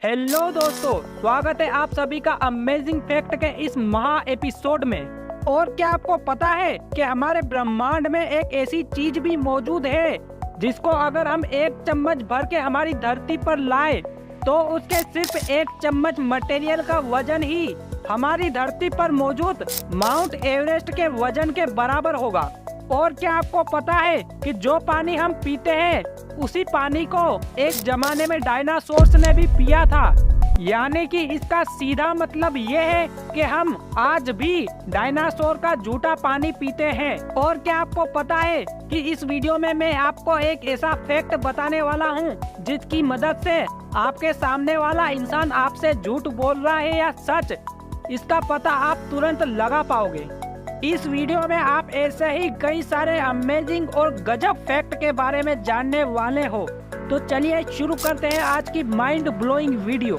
Hello दोस्तों, स्वागत है आप सभी का अमेजिंग फैक्ट के इस महा एपिसोड में। और क्या आपको पता है कि हमारे ब्रह्मांड में एक ऐसी चीज भी मौजूद है जिसको अगर हम एक चम्मच भर के हमारी धरती पर लाए तो उसके सिर्फ एक चम्मच मटेरियल का वजन ही हमारी धरती पर मौजूद माउंट एवरेस्ट के वजन के बराबर होगा। और क्या आपको पता है कि जो पानी हम पीते हैं उसी पानी को एक जमाने में डायनासोर्स ने भी पिया था। यानी कि इसका सीधा मतलब ये है कि हम आज भी डायनासोर का झूठा पानी पीते हैं। और क्या आपको पता है कि इस वीडियो में मैं आपको एक ऐसा फैक्ट बताने वाला हूँ जिसकी मदद से आपके सामने वाला इंसान आपसे झूठ बोल रहा है या सच, इसका पता आप तुरंत लगा पाओगे। इस वीडियो में आप ऐसे ही कई सारे अमेजिंग और गजब फैक्ट के बारे में जानने वाले हो। तो चलिए शुरू करते हैं आज की mind blowing video.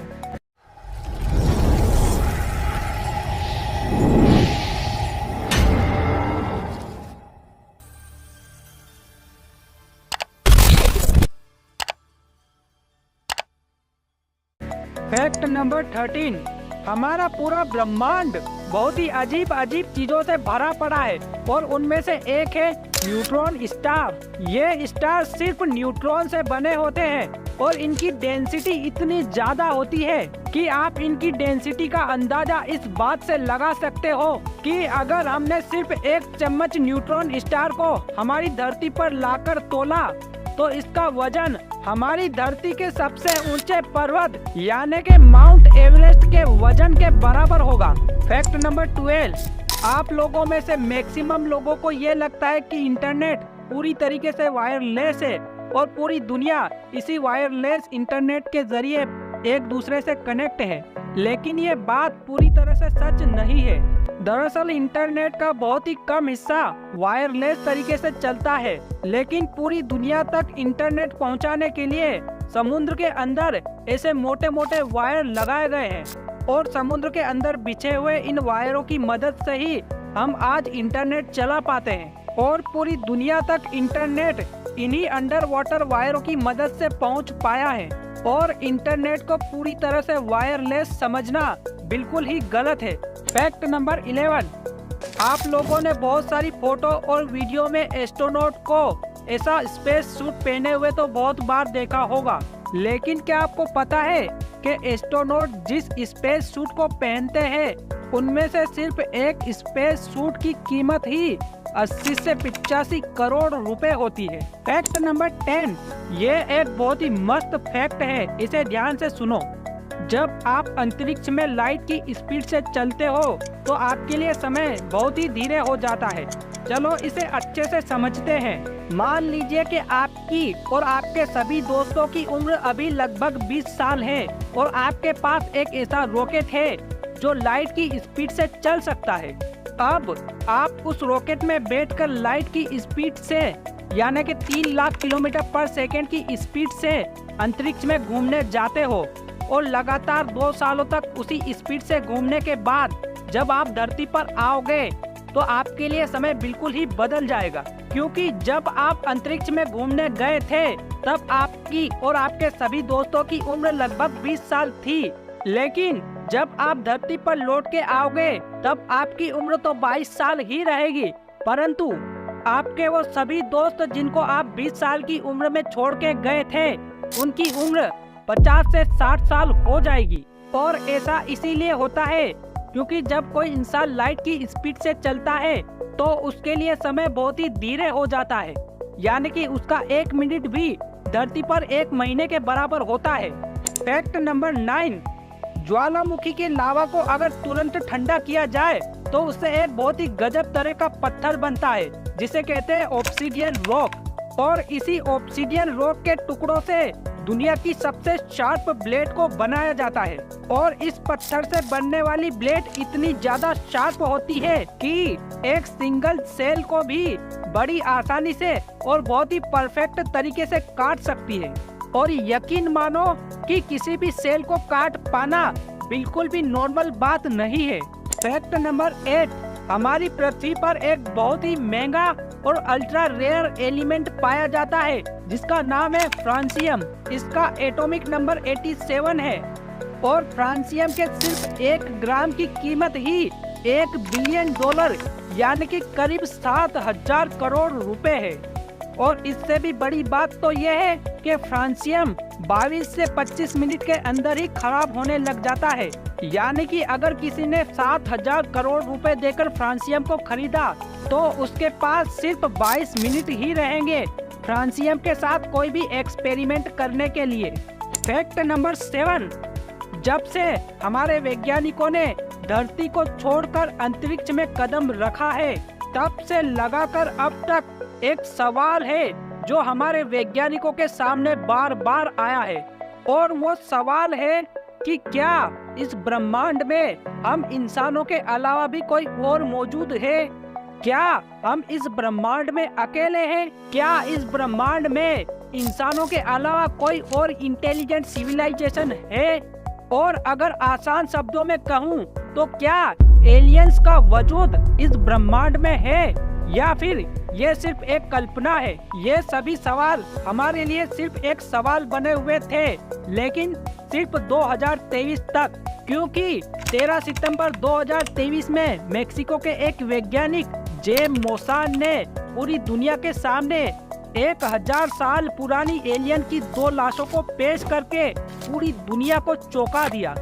Fact number 13, हमारा पूरा ब्रह्मांड बहुत ही अजीब अजीब चीजों से भरा पड़ा है और उनमें से एक है न्यूट्रॉन स्टार। ये स्टार सिर्फ न्यूट्रॉन से बने होते हैं और इनकी डेंसिटी इतनी ज्यादा होती है कि आप इनकी डेंसिटी का अंदाजा इस बात से लगा सकते हो कि अगर हमने सिर्फ एक चम्मच न्यूट्रॉन स्टार को हमारी धरती पर लाकर तोला तो इसका वजन हमारी धरती के सबसे ऊंचे पर्वत यानी के माउंट एवरेस्ट के वजन के बराबर होगा। फैक्ट नंबर 12, आप लोगों में से मैक्सिमम लोगों को ये लगता है कि इंटरनेट पूरी तरीके से वायरलेस है और पूरी दुनिया इसी वायरलेस इंटरनेट के जरिए एक दूसरे से कनेक्ट है, लेकिन ये बात पूरी तरह से सच नहीं है। दरअसल इंटरनेट का बहुत ही कम हिस्सा वायरलेस तरीके से चलता है, लेकिन पूरी दुनिया तक इंटरनेट पहुंचाने के लिए समुद्र के अंदर ऐसे मोटे मोटे वायर लगाए गए हैं और समुद्र के अंदर बिछे हुए इन वायरों की मदद से ही हम आज इंटरनेट चला पाते हैं। और पूरी दुनिया तक इंटरनेट इन्हीं अंडर वाटर वायरों की मदद से पहुंच पाया है। और इंटरनेट को पूरी तरह से वायरलेस समझना बिल्कुल ही गलत है। फैक्ट नंबर 11, आप लोगों ने बहुत सारी फोटो और वीडियो में एस्ट्रोनॉट को ऐसा स्पेस सूट पहने हुए तो बहुत बार देखा होगा, लेकिन क्या आपको पता है कि एस्ट्रोनॉट जिस स्पेस सूट को पहनते हैं उनमें से सिर्फ एक स्पेस सूट की कीमत ही 80 से 85 करोड़ रुपए होती है। फैक्ट नंबर 10, ये एक बहुत ही मस्त फैक्ट है, इसे ध्यान से सुनो। जब आप अंतरिक्ष में लाइट की स्पीड से चलते हो तो आपके लिए समय बहुत ही धीरे हो जाता है। चलो इसे अच्छे से समझते हैं। मान लीजिए कि आपकी और आपके सभी दोस्तों की उम्र अभी लगभग 20 साल है और आपके पास एक ऐसा रॉकेट है जो लाइट की स्पीड से चल सकता है। अब आप उस रॉकेट में बैठकर लाइट की स्पीड से यानी कि 3 लाख किलोमीटर पर सेकंड की स्पीड से अंतरिक्ष में घूमने जाते हो और लगातार 2 सालों तक उसी स्पीड से घूमने के बाद जब आप धरती पर आओगे तो आपके लिए समय बिल्कुल ही बदल जाएगा, क्योंकि जब आप अंतरिक्ष में घूमने गए थे तब आपकी और आपके सभी दोस्तों की उम्र लगभग 20 साल थी, लेकिन जब आप धरती पर लौट के आओगे तब आपकी उम्र तो 22 साल ही रहेगी, परंतु आपके वो सभी दोस्त जिनको आप 20 साल की उम्र में छोड़ के गए थे उनकी उम्र 50 से 60 साल हो जाएगी। और ऐसा इसीलिए होता है क्योंकि जब कोई इंसान लाइट की स्पीड से चलता है तो उसके लिए समय बहुत ही धीरे हो जाता है, यानी कि उसका 1 मिनट भी धरती पर 1 महीने के बराबर होता है। फैक्ट नंबर 9, ज्वालामुखी के लावा को अगर तुरंत ठंडा किया जाए तो उससे एक बहुत ही गजब तरह का पत्थर बनता है जिसे कहते हैं ऑब्सीडियन रॉक। और इसी ऑब्सीडियन रॉक के टुकड़ों से दुनिया की सबसे शार्प ब्लेड को बनाया जाता है। और इस पत्थर से बनने वाली ब्लेड इतनी ज्यादा शार्प होती है कि एक सिंगल सेल को भी बड़ी आसानी से और बहुत ही परफेक्ट तरीके से काट सकती है। और यकीन मानो कि किसी भी सेल को काट पाना बिल्कुल भी नॉर्मल बात नहीं है। फैक्ट नंबर 8, हमारी पृथ्वी पर एक बहुत ही महंगा और अल्ट्रा रेयर एलिमेंट पाया जाता है जिसका नाम है फ्रांसियम। इसका एटॉमिक नंबर 87 है और फ्रांसियम के सिर्फ 1 ग्राम की कीमत ही $1 बिलियन यानी कि करीब 7,000 करोड़ रुपए है। और इससे भी बड़ी बात तो यह है कि फ्रांसियम 22 से 25 मिनट के अंदर ही खराब होने लग जाता है। यानी कि अगर किसी ने 7,000 करोड़ रुपए देकर फ्रांसियम को खरीदा तो उसके पास सिर्फ 22 मिनट ही रहेंगे फ्रांसियम के साथ कोई भी एक्सपेरिमेंट करने के लिए। फैक्ट नंबर 7, जब से हमारे वैज्ञानिकों ने धरती को छोड़कर अंतरिक्ष में कदम रखा है तब से लगाकर अब तक एक सवाल है जो हमारे वैज्ञानिकों के सामने बार बार आया है। और वो सवाल है कि क्या इस ब्रह्मांड में हम इंसानों के अलावा भी कोई और मौजूद है? क्या हम इस ब्रह्मांड में अकेले हैं? क्या इस ब्रह्मांड में इंसानों के अलावा कोई और इंटेलिजेंट सिविलाइजेशन है? और अगर आसान शब्दों में कहूँ तो क्या एलियंस का वजूद इस ब्रह्मांड में है या फिर ये सिर्फ एक कल्पना है? ये सभी सवाल हमारे लिए सिर्फ एक सवाल बने हुए थे, लेकिन सिर्फ 2023 तक, क्योंकि 13 सितंबर 2023 में मेक्सिको के एक वैज्ञानिक जे मोसान ने पूरी दुनिया के सामने 1000 साल पुरानी एलियन की 2 लाशों को पेश करके पूरी दुनिया को चौंका दिया।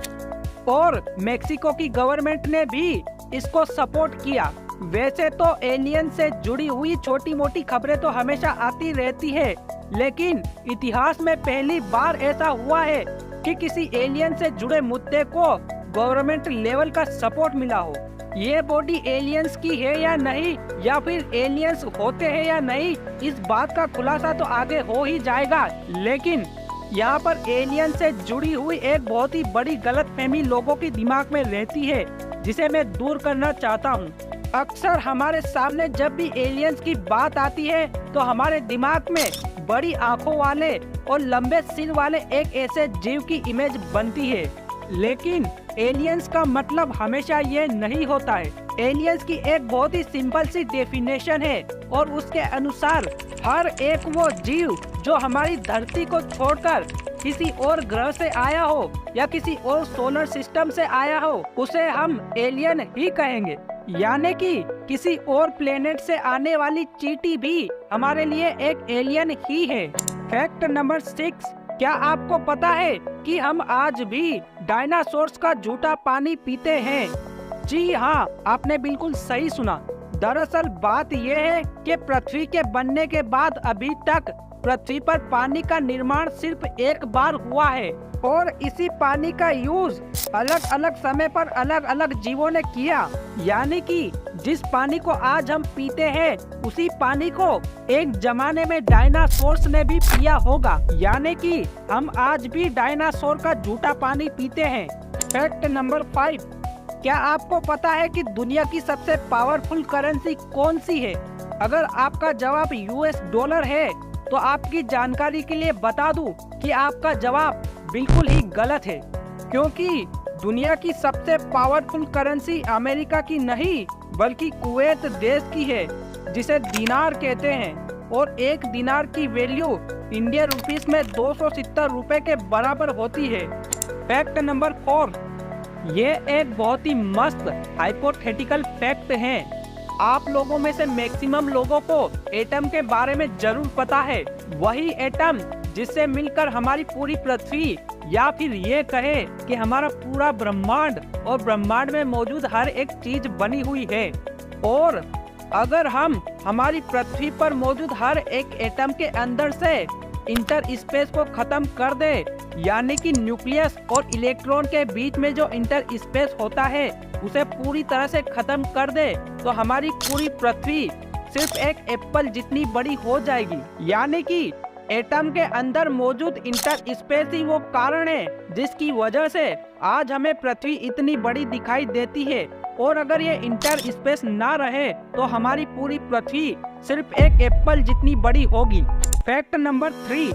और मेक्सिको की गवर्नमेंट ने भी इसको सपोर्ट किया। वैसे तो एलियन से जुड़ी हुई छोटी मोटी खबरें तो हमेशा आती रहती है, लेकिन इतिहास में पहली बार ऐसा हुआ है कि किसी एलियन से जुड़े मुद्दे को गवर्नमेंट लेवल का सपोर्ट मिला हो। ये बॉडी एलियंस की है या नहीं, या फिर एलियंस होते हैं या नहीं, इस बात का खुलासा तो आगे हो ही जाएगा। लेकिन यहाँ पर एलियन से जुड़ी हुई एक बहुत ही बड़ी गलतफहमी लोगों की दिमाग में रहती है, जिसे मैं दूर करना चाहता हूँ। अक्सर हमारे सामने जब भी एलियंस की बात आती है तो हमारे दिमाग में बड़ी आंखों वाले और लंबे सिर वाले एक ऐसे जीव की इमेज बनती है, लेकिन एलियंस का मतलब हमेशा ये नहीं होता है। एलियंस की एक बहुत ही सिंपल सी डेफिनेशन है और उसके अनुसार हर एक वो जीव जो हमारी धरती को छोड़कर किसी और ग्रह से आया हो या किसी और सोलर सिस्टम से आया हो, उसे हम एलियन ही कहेंगे। यानी कि किसी और प्लेनेट से आने वाली चींटी भी हमारे लिए एक एलियन ही है। फैक्ट नंबर 6, क्या आपको पता है कि हम आज भी डायनासोर्स का झूठा पानी पीते हैं? जी हाँ, आपने बिल्कुल सही सुना। दरअसल बात यह है कि पृथ्वी के बनने के बाद अभी तक पृथ्वी पर पानी का निर्माण सिर्फ एक बार हुआ है और इसी पानी का यूज अलग अलग समय पर अलग अलग जीवों ने किया। यानी कि जिस पानी को आज हम पीते हैं उसी पानी को एक जमाने में डायनासोर्स ने भी पिया होगा। यानी कि हम आज भी डायनासोर का झूठा पानी पीते हैं। फैक्ट नंबर 5, क्या आपको पता है कि दुनिया की सबसे पावरफुल करेंसी कौन सी है? अगर आपका जवाब $, है तो आपकी जानकारी के लिए बता दूं कि आपका जवाब बिल्कुल ही गलत है, क्योंकि दुनिया की सबसे पावरफुल करेंसी अमेरिका की नहीं बल्कि कुवैत देश की है, जिसे दिनार कहते हैं। और 1 दिनार की वैल्यू इंडियन रुपीस में 270 रुपए के बराबर होती है। फैक्ट नंबर 4, ये एक बहुत ही मस्त हाइपोथेटिकल फैक्ट है। आप लोगों में से मैक्सिमम लोगों को एटम के बारे में जरूर पता है, वही एटम जिससे मिलकर हमारी पूरी पृथ्वी या फिर ये कहे कि हमारा पूरा ब्रह्मांड और ब्रह्मांड में मौजूद हर एक चीज बनी हुई है। और अगर हम हमारी पृथ्वी पर मौजूद हर एक एटम के अंदर से इंटर स्पेस को खत्म कर दे, यानी कि न्यूक्लियस और इलेक्ट्रॉन के बीच में जो इंटर स्पेस होता है उसे पूरी तरह से खत्म कर दे, तो हमारी पूरी पृथ्वी सिर्फ एक एप्पल जितनी बड़ी हो जाएगी। यानी कि एटम के अंदर मौजूद इंटर स्पेस ही वो कारण है जिसकी वजह से आज हमें पृथ्वी इतनी बड़ी दिखाई देती है। और अगर ये इंटर स्पेस ना रहे तो हमारी पूरी पृथ्वी सिर्फ एक एप्पल जितनी बड़ी होगी। फैक्ट नंबर 3,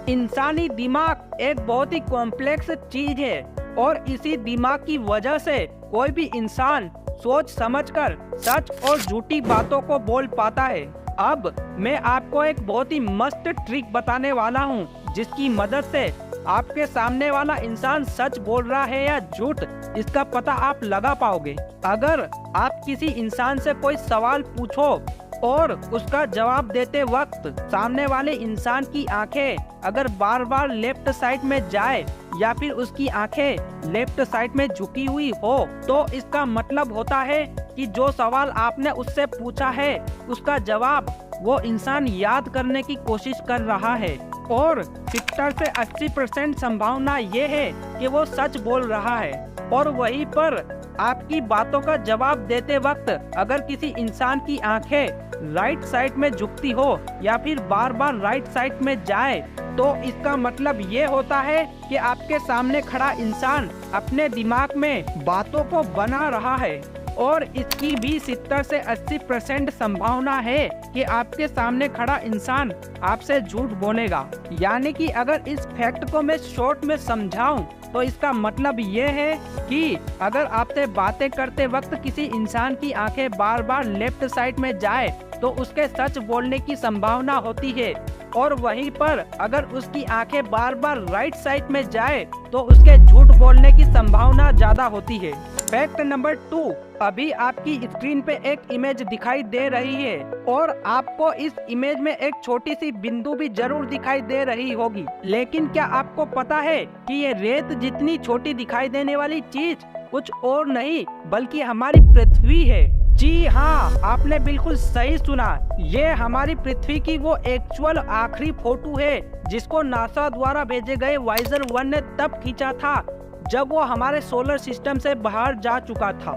इंसानी दिमाग एक बहुत ही कॉम्प्लेक्स चीज है और इसी दिमाग की वजह से कोई भी इंसान सोच समझकर सच और झूठी बातों को बोल पाता है। अब मैं आपको एक बहुत ही मस्त ट्रिक बताने वाला हूँ, जिसकी मदद से आपके सामने वाला इंसान सच बोल रहा है या झूठ, इसका पता आप लगा पाओगे। अगर आप किसी इंसान से कोई सवाल पूछो और उसका जवाब देते वक्त सामने वाले इंसान की आंखें अगर बार बार लेफ्ट साइड में जाए या फिर उसकी आंखें लेफ्ट साइड में झुकी हुई हो, तो इसका मतलब होता है कि जो सवाल आपने उससे पूछा है उसका जवाब वो इंसान याद करने की कोशिश कर रहा है और 70 से 80% संभावना ये है कि वो सच बोल रहा है। और वहीं पर आपकी बातों का जवाब देते वक्त अगर किसी इंसान की आंखें राइट साइड में झुकती हो या फिर बार बार राइट साइड में जाए, तो इसका मतलब ये होता है कि आपके सामने खड़ा इंसान अपने दिमाग में बातों को बना रहा है। और इसकी भी 70 से 80% संभावना है कि आपके सामने खड़ा इंसान आपसे झूठ बोलेगा। यानी कि अगर इस फैक्ट को मैं शॉर्ट में समझाऊं तो इसका मतलब ये है कि अगर आपसे बातें करते वक्त किसी इंसान की आंखें बार बार लेफ्ट साइड में जाए तो उसके सच बोलने की संभावना होती है, और वहीं पर अगर उसकी आंखें बार बार राइट साइड में जाए तो उसके झूठ बोलने की संभावना ज्यादा होती है। फैक्ट नंबर 2, अभी आपकी स्क्रीन पे एक इमेज दिखाई दे रही है और आपको इस इमेज में एक छोटी सी बिंदु भी जरूर दिखाई दे रही होगी, लेकिन क्या आपको पता है कि ये रेत जितनी छोटी दिखाई देने वाली चीज कुछ और नहीं बल्कि हमारी पृथ्वी है। जी हाँ, आपने बिल्कुल सही सुना। ये हमारी पृथ्वी की वो एक्चुअल आखिरी फोटो है जिसको नासा द्वारा भेजे गए वाइजर 1 ने तब खींचा था जब वो हमारे सोलर सिस्टम से बाहर जा चुका था।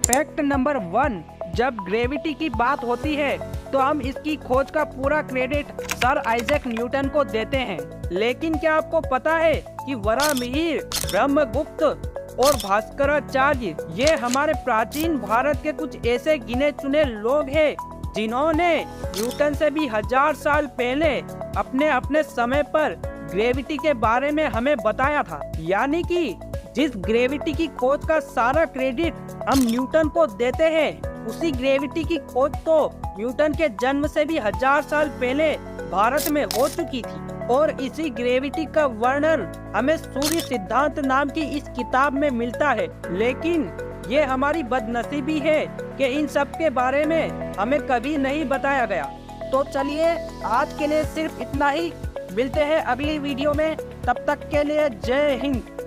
फैक्ट नंबर 1, जब ग्रेविटी की बात होती है तो हम इसकी खोज का पूरा क्रेडिट सर आइजैक न्यूटन को देते हैं, लेकिन क्या आपको पता है कि वराहमिहिर, ब्रह्मगुप्त और भास्कराचार्य ये हमारे प्राचीन भारत के कुछ ऐसे गिने चुने लोग हैं जिन्होंने न्यूटन से भी 1000 साल पहले अपने अपने समय पर ग्रेविटी के बारे में हमें बताया था। यानी कि जिस ग्रेविटी की खोज का सारा क्रेडिट हम न्यूटन को देते हैं, उसी ग्रेविटी की खोज तो न्यूटन के जन्म से भी 1000 साल पहले भारत में हो चुकी थी। और इसी ग्रेविटी का वर्णन हमें सूर्य सिद्धांत नाम की इस किताब में मिलता है, लेकिन ये हमारी बदनसीबी है कि इन सब के बारे में हमें कभी नहीं बताया गया। तो चलिए आज के लिए सिर्फ इतना ही, मिलते हैं अगली वीडियो में, तब तक के लिए जय हिंद।